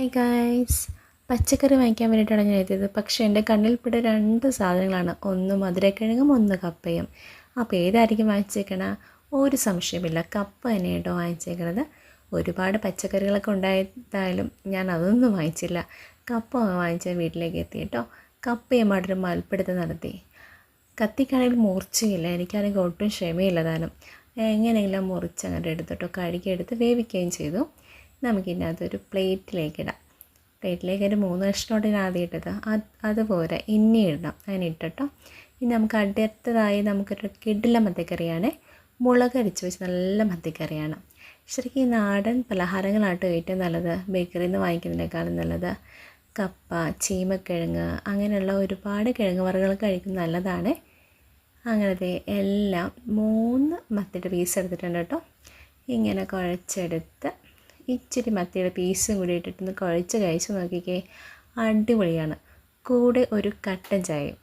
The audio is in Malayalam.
ഹായ് ഗായ്സ്, പച്ചക്കറി വാങ്ങിക്കാൻ വേണ്ടിയിട്ടാണ് ഞാൻ എത്തിയത്. പക്ഷേ എൻ്റെ കണ്ണിൽപ്പെട്ട രണ്ട് സാധനങ്ങളാണ്. ഒന്ന് മധുരക്കിഴങ്ങും ഒന്ന് കപ്പയും. അപ്പോൾ ഏതായിരിക്കും വാങ്ങിച്ചേക്കണ? ഒരു സംശയമില്ല, കപ്പ തന്നെ കേട്ടോ വാങ്ങിച്ചേക്കണത്. ഒരുപാട് പച്ചക്കറികളൊക്കെ ഉണ്ടായതായാലും ഞാൻ അതൊന്നും വാങ്ങിച്ചില്ല. കപ്പ വാങ്ങിച്ച വീട്ടിലേക്ക് എത്തി കേട്ടോ. കപ്പയുമായിട്ടൊരു മൽപ്പിടുത്തം നടത്തി. കത്തിക്കാണെങ്കിൽ മൂർച്ചയില്ല, എനിക്കാണെങ്കിൽ ഒട്ടും ക്ഷമയില്ല താനും. എങ്ങനെയെങ്കിലും മുറിച്ചങ്ങോട്ട് എടുത്തിട്ടോ കഴുകിയെടുത്ത് വേവിക്കുകയും ചെയ്തു. നമുക്കിതിനകത്തൊരു പ്ലേറ്റിലേക്കിടാം. പ്ലേറ്റിലേക്ക് ഒരു 3 കഷ്ണോട്ട് ഞാൻ ആദ്യം ഇട്ടത്, അതുപോലെ ഇനി ഇടണം. അങ്ങനെ ഇട്ടിട്ടോ. ഇനി നമുക്ക് അടുത്തതായി നമുക്കൊരു കിടില മത്തിക്കറിയാണ്. മുളകരച്ച് വെച്ച് നല്ല മത്തിക്കറിയാണ്. ശരിക്കും ഈ നാടൻ പലഹാരങ്ങളാട്ടോ ഏറ്റവും നല്ലത്. ബേക്കറിയിൽ നിന്ന് വാങ്ങിക്കുന്നതിനേക്കാളും നല്ലത്. കപ്പ, ചീമക്കിഴങ്ങ്, അങ്ങനെയുള്ള ഒരുപാട് കിഴങ്ങ് വർഗ്ഗങ്ങൾ കഴിക്കുന്നത് നല്ലതാണ്. അങ്ങനത്തെ എല്ലാം 3 മത്തിയുടെ പീസ് എടുത്തിട്ടുണ്ട് കേട്ടോ. ഇങ്ങനെ കുഴച്ചെടുത്ത് ഇച്ചിരി മത്തിയുടെ പീസും കൂടി ഇട്ടിട്ടൊന്ന് കുഴച്ച് കഴിച്ച് നോക്കിക്കേ, അടിപൊളിയാണ്. കൂടെ ഒരു കട്ടൻ ചായയും.